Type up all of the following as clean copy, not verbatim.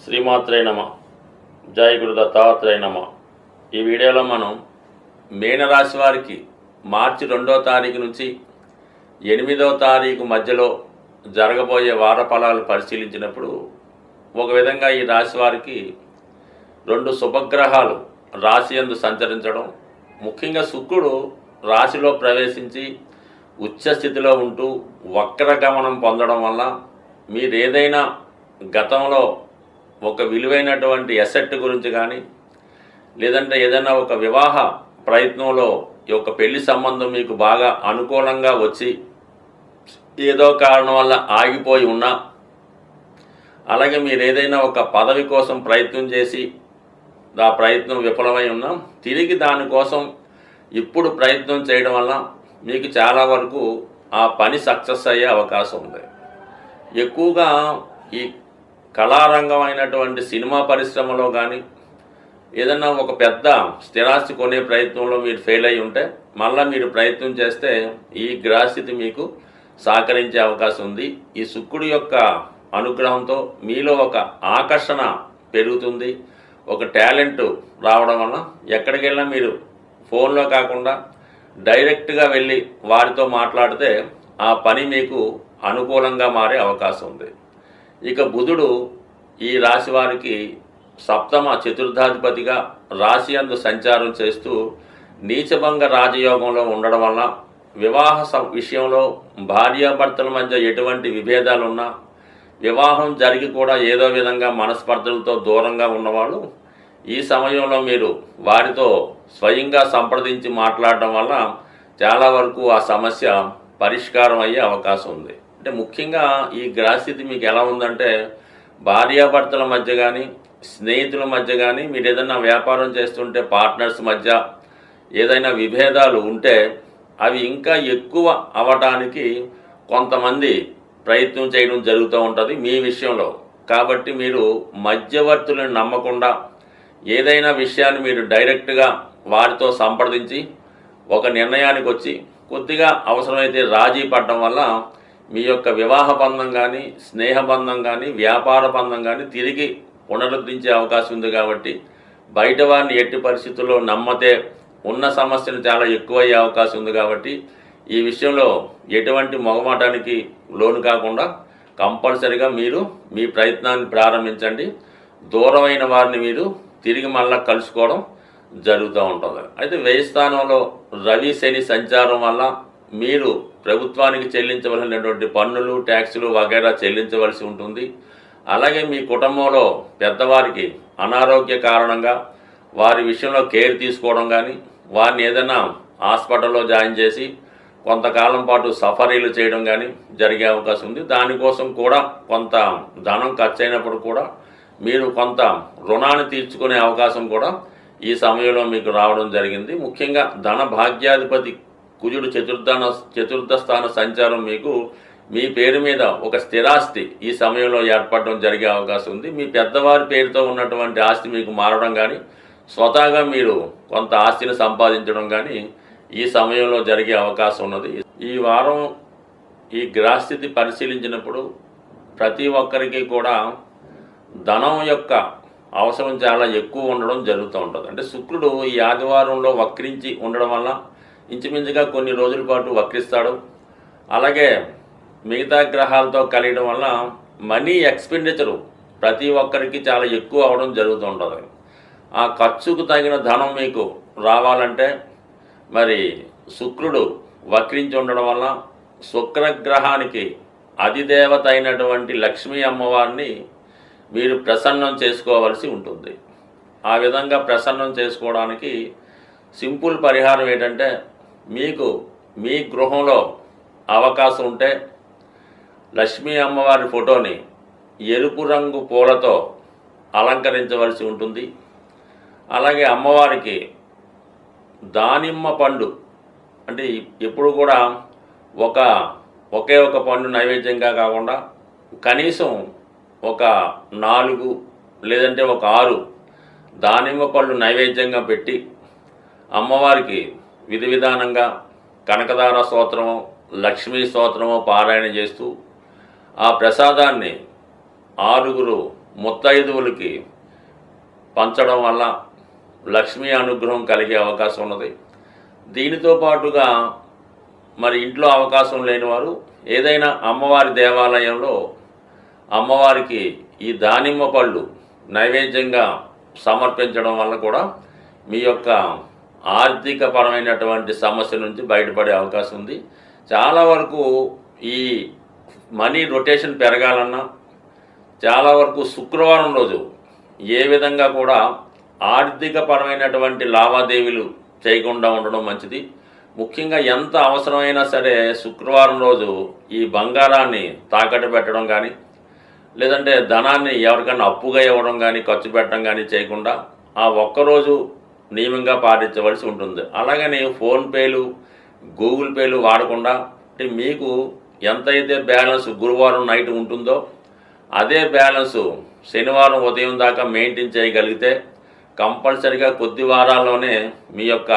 శ్రీమాత్రే నమ. జై గురు దత్తాత్రేయ నమ. ఈ వీడియోలో మనం మీనరాశి వారికి మార్చి 2వ తారీఖు నుంచి 8వ తారీఖు మధ్యలో జరగబోయే వార ఫలాలు పరిశీలించినప్పుడు ఒక విధంగా ఈ రాశి వారికి 2 శుభగ్రహాలు రాశి యందు సంచరించడం, ముఖ్యంగా శుక్రుడు రాశిలో ప్రవేశించి ఉచ్చ స్థితిలో ఉంటూ వక్రగమనం పొందడం వల్ల మీరు ఏదైనా గతంలో ఒక విలువైనటువంటి ఎసెట్ గురించి కానీ లేదంటే ఏదైనా ఒక వివాహ ప్రయత్నంలో ఈ యొక్క పెళ్లి సంబంధం మీకు బాగా అనుకూలంగా వచ్చి ఏదో కారణం వల్ల ఆగిపోయి ఉన్నా, అలాగే మీరు ఏదైనా ఒక పదవి కోసం ప్రయత్నం చేసి ఆ ప్రయత్నం విఫలమై ఉన్నా తిరిగి దానికోసం ఇప్పుడు ప్రయత్నం చేయడం వల్ల మీకు చాలా వరకు ఆ పని సక్సెస్ అయ్యే అవకాశం ఉంది. ఎక్కువగా ఈ కళారంగం అయినటువంటి సినిమా పరిశ్రమలో కానీ ఏదన్నా ఒక పెద్ద స్థిరాస్తి కొనే ప్రయత్నంలో మీరు ఫెయిల్ అయి ఉంటే మళ్ళీ మీరు ప్రయత్నం చేస్తే ఈ గ్రహస్థితి మీకు సహకరించే అవకాశం ఉంది. ఈ శుక్రుడి యొక్క అనుగ్రహంతో మీలో ఒక ఆకర్షణ పెరుగుతుంది, ఒక టాలెంట్ రావడం వల్ల ఎక్కడికి వెళ్ళినా మీరు ఫోన్లో కాకుండా డైరెక్ట్గా వెళ్ళి వారితో మాట్లాడితే ఆ పని మీకు అనుకూలంగా మారే అవకాశం ఉంది. ఇక బుధుడు ఈ రాశి వారికి సప్తమ చతుర్థాధిపతిగా రాశి యందు సంచారం చేస్తూ నీచభంగ రాజయోగంలో ఉండడం వల్ల వివాహ విషయంలో భార్యాభర్తల మధ్య ఎటువంటి విభేదాలున్నా, వివాహం జరిగి కూడా ఏదో విధంగా మనస్పర్ధలతో దూరంగా ఉన్నవాళ్ళు ఈ సమయంలో మీరు వారితో స్వయంగా సంప్రదించి మాట్లాడడం వల్ల చాలా వరకు ఆ సమస్య పరిష్కారం అయ్యే అవకాశం ఉంది. అంటే ముఖ్యంగా ఈ గ్రహస్థితి మీకు ఎలా ఉందంటే భార్యాభర్తల మధ్య కానీ స్నేహితుల మధ్య కానీ మీరు ఏదైనా వ్యాపారం చేస్తుంటే పార్ట్నర్స్ మధ్య ఏదైనా విభేదాలు ఉంటే అవి ఇంకా ఎక్కువ అవ్వడానికి కొంతమంది ప్రయత్నం చేయడం జరుగుతూ ఉంటుంది మీ విషయంలో. కాబట్టి మీరు మధ్యవర్తులను నమ్మకుండా ఏదైనా విషయాన్ని మీరు డైరెక్ట్గా వారితో సంప్రదించి ఒక నిర్ణయానికి వచ్చి కొద్దిగా అవసరమైతే రాజీ పడడం వల్ల మీ యొక్క వివాహ బంధం కానీ స్నేహ బంధం కానీ వ్యాపార బంధం కానీ తిరిగి పునరుద్ధరించే అవకాశం ఉంది. కాబట్టి బయట వారిని ఎట్టి పరిస్థితుల్లో నమ్మతే ఉన్న సమస్యలు చాలా ఎక్కువయ్యే అవకాశం ఉంది. కాబట్టి ఈ విషయంలో ఎటువంటి మొగమాటానికి లోను కాకుండా కంపల్సరిగా మీరు మీ ప్రయత్నాన్ని ప్రారంభించండి. దూరమైన వారిని మీరు తిరిగి మళ్ళీ కలుసుకోవడం జరుగుతూ ఉంటుంది. అయితే వ్యయ స్థానంలో రవి శని సంచారం వల్ల మీరు ప్రభుత్వానికి చెల్లించవలసినటువంటి పన్నులు ట్యాక్సులు వగైరా చెల్లించవలసి ఉంటుంది. అలాగే మీ కుటుంబంలో పెద్దవారికి అనారోగ్య కారణంగా వారి విషయంలో కేర్ తీసుకోవడం కానీ వారిని ఏదైనా హాస్పిటల్లో జాయిన్ చేసి కొంతకాలం పాటు సఫరీలు చేయడం కానీ జరిగే అవకాశం ఉంది. దానికోసం కూడా కొంత ధనం ఖర్చు అయినప్పుడు కూడా మీరు కొంత రుణాన్ని తీర్చుకునే అవకాశం కూడా ఈ సమయంలో మీకు రావడం జరిగింది. ముఖ్యంగా ధన భాగ్యాధిపతి కుజుడు చతుర్థ స్థాన సంచారం మీకు మీ పేరు మీద ఒక స్థిరాస్తి ఈ సమయంలో ఏర్పడడం జరిగే అవకాశం ఉంది. మీ పెద్దవారి పేరుతో ఉన్నటువంటి ఆస్తి మీకు మారడం కానీ స్వతహాగా మీరు కొంత ఆస్తిని సంపాదించడం కానీ ఈ సమయంలో జరిగే అవకాశం ఉన్నది. ఈ వారం ఈ గ్రహస్థితి పరిశీలించినప్పుడు ప్రతి ఒక్కరికి కూడా ధనం యొక్క అవసరం చాలా ఎక్కువ ఉండడం జరుగుతూ ఉంటుంది. అంటే శుక్రుడు ఈ ఆదివారంలో వక్రించి ఉండడం వల్ల ఇంచుమించుగా కొన్ని రోజుల పాటు వక్రిస్తాడు. అలాగే మిగతా గ్రహాలతో కలియడం వల్ల మనీ ఎక్స్పెండిచరు ప్రతి ఒక్కరికి చాలా ఎక్కువ అవడం జరుగుతూ ఉంటుంది. ఆ ఖర్చుకు తగిన ధనం మీకు రావాలంటే మరి శుక్రుడు వక్రించి ఉండడం వల్ల శుక్రగ్రహానికి అధిదేవత అయినటువంటి లక్ష్మీ అమ్మవారిని మీరు ప్రసన్నం చేసుకోవలసి ఉంటుంది. ఆ విధంగా ప్రసన్నం చేసుకోవడానికి సింపుల్ పరిహారం ఏంటంటే మీకు మీ గృహంలో అవకాశం ఉంటే లక్ష్మీ అమ్మవారి ఫోటోని ఎరుపు రంగు పూలతో అలంకరించవలసి ఉంటుంది. అలాగే అమ్మవారికి దానిమ్మ పండు, అంటే ఎప్పుడు కూడా ఒకే ఒక పండు నైవేద్యంగా కాకుండా కనీసం ఒక 4 లేదంటే ఒక 6 దానిమ్మ పళ్ళు నైవేద్యంగా పెట్టి అమ్మవారికి విధి విధానంగా కనకదార స్తోత్రము లక్ష్మీ స్తోత్రము పారాయణ చేస్తూ ఆ ప్రసాదాన్ని 6 ముత్తైదువులకి పంచడం వల్ల లక్ష్మీ అనుగ్రహం కలిగే అవకాశం ఉన్నది. దీనితో పాటుగా మరి ఇంట్లో అవకాశం లేని వారు ఏదైనా అమ్మవారి దేవాలయంలో అమ్మవారికి ఈ దానిమ్మ పళ్ళు నైవేద్యంగా సమర్పించడం వల్ల కూడా మీ యొక్క ఆర్థిక పరమైనటువంటి సమస్య నుంచి బయటపడే అవకాశం ఉంది. చాలా వరకు ఈ మనీ రొటేషన్ పెరగాలన్నా చాలా వరకు శుక్రవారం రోజు ఏ విధంగా కూడా ఆర్థిక పరమైనటువంటి లావాదేవీలు చేయకుండా ఉండడం మంచిది. ముఖ్యంగా ఎంత అవసరమైనా సరే శుక్రవారం రోజు ఈ బంగారాన్ని తాకట్టు పెట్టడం కానీ లేదంటే ధనాన్ని ఎవరికైనా అప్పుగా ఇవ్వడం కానీ ఖర్చు పెట్టడం కానీ చేయకుండా ఆ ఒక్కరోజు నియమంగా పాటించవలసి ఉంటుంది. అలాగని ఫోన్పేలు గూగుల్ పేలు వాడకుండా మీకు ఎంతైతే బ్యాలెన్స్ గురువారం నైట్ ఉంటుందో అదే బ్యాలెన్సు శనివారం ఉదయం దాకా మెయింటైన్ చేయగలిగితే కంపల్సరిగా కొద్ది వారాల్లోనే మీ యొక్క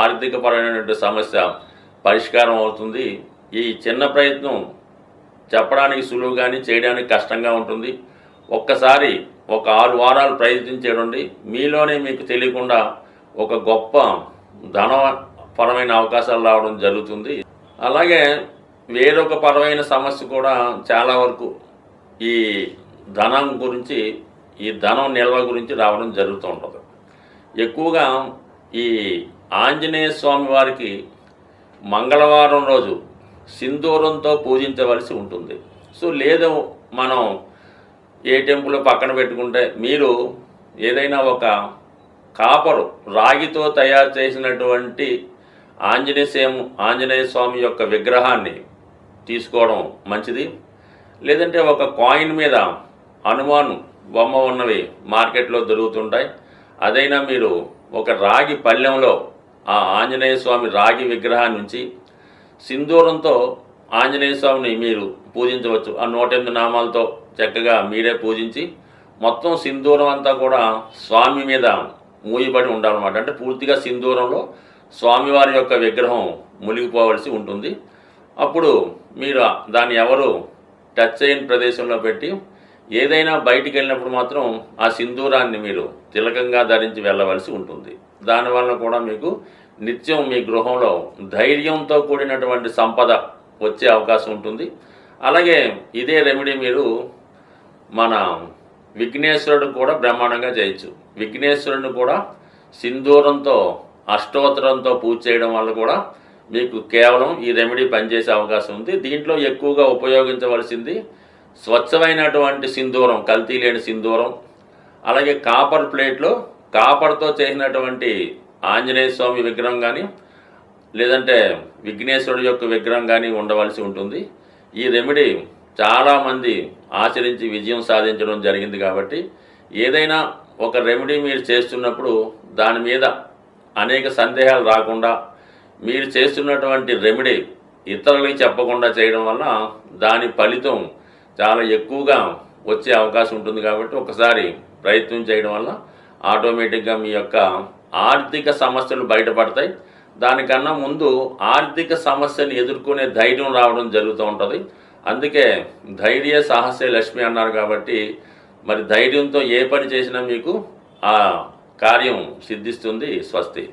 ఆర్థికపరమైనటువంటి సమస్య పరిష్కారం అవుతుంది. ఈ చిన్న ప్రయత్నం చెప్పడానికి సులువు కానీ చేయడానికి కష్టంగా ఉంటుంది. ఒక్కసారి ఒక 6 వారాలు ప్రయత్నించేయండి. మీలోనే మీకు తెలియకుండా ఒక గొప్ప ధనపరమైన అవకాశాలు రావడం జరుగుతుంది. అలాగే వేరొక పరమైన సమస్య కూడా చాలా వరకు ఈ ధనం గురించి ఈ ధనం నిల్వ గురించి రావడం జరుగుతూ ఉంటుంది. ఎక్కువగా ఈ ఆంజనేయ స్వామి వారికి మంగళవారం రోజు సింధూరంతో పూజించవలసి ఉంటుంది. సో లేదు మనం ఏ టెంపుల్ పక్కన పెట్టుకుంటే మీరు ఏదైనా ఒక కాపరు రాగితో తయారు చేసినటువంటి ఆంజనేయ స్వామి యొక్క విగ్రహాన్ని తీసుకోవడం మంచిది. లేదంటే ఒక కాయిన్ మీద హనుమాన్ బొమ్మ ఉన్నవి మార్కెట్లో దొరుకుతుంటాయి. అదైనా మీరు ఒక రాగి పళ్ళెంలో ఆ ఆంజనేయ స్వామి రాగి విగ్రహాన్ని ఉంచి సింధూరంతో ఆంజనేయ స్వామిని మీరు పూజించవచ్చు. ఆ 108 నామాలతో చక్కగా మీరే పూజించి మొత్తం సింధూరం అంతా కూడా స్వామి మీద మూయబడి ఉండాలన్నమాట. అంటే పూర్తిగా సింధూరంలో స్వామివారి యొక్క విగ్రహం మునిగిపోవలసి ఉంటుంది. అప్పుడు మీరు దాన్ని ఎవరు టచ్ చేయని ప్రదేశంలో పెట్టి ఏదైనా బయటికి వెళ్ళినప్పుడు మాత్రం ఆ సింధూరాన్ని మీరు తిలకంగా ధరించి వెళ్ళవలసి ఉంటుంది. దానివల్ల కూడా మీకు నిత్యం మీ గృహంలో ధైర్యంతో కూడినటువంటి సంపద వచ్చే అవకాశం ఉంటుంది. అలాగే ఇదే రెమెడీ మీరు మన విఘ్నేశ్వరుడు కూడా బ్రహ్మాండంగా చేయొచ్చు. విఘ్నేశ్వరుడిని కూడా సింధూరంతో అష్టోత్తరంతో పూజ చేయడం వల్ల కూడా మీకు కేవలం ఈ రెమెడీ పనిచేసే అవకాశం ఉంది. దీంట్లో ఎక్కువగా ఉపయోగించవలసింది స్వచ్ఛమైనటువంటి సింధూరం, కల్తీ లేని సింధూరం. అలాగే కాపర్ ప్లేట్లో కాపర్తో చేసినటువంటి ఆంజనేయ స్వామి విగ్రహం కానీ లేదంటే విఘ్నేశ్వరుడు యొక్క విగ్రహం కానీ ఉండవలసి ఉంటుంది. ఈ రెమెడీ చాలామంది ఆచరించి విజయం సాధించడం జరిగింది. కాబట్టి ఏదైనా ఒక రెమెడీ మీరు చేస్తున్నప్పుడు దాని మీద అనేక సందేహాలు రాకుండా మీరు చేస్తున్నటువంటి రెమెడీ ఇతరులకి చెప్పకుండా చేయడం వల్ల దాని ఫలితం చాలా ఎక్కువగా వచ్చే అవకాశం ఉంటుంది. కాబట్టి ఒకసారి ప్రయత్నం చేయడం వల్ల ఆటోమేటిక్గా మీ యొక్క ఆర్థిక సమస్యలు బయటపడతాయి. దానికన్నా ముందు ఆర్థిక సమస్యను ఎదుర్కొనే ధైర్యం రావడం జరుగుతూ ఉంటుంది. అందుకే ధైర్య సాహసే లక్ష్మి అన్నారు. కాబట్టి మరి ధైర్యంతో ఏ పని చేసినా మీకు ఆ కార్యం సిద్ధిస్తుంది. స్వస్తి.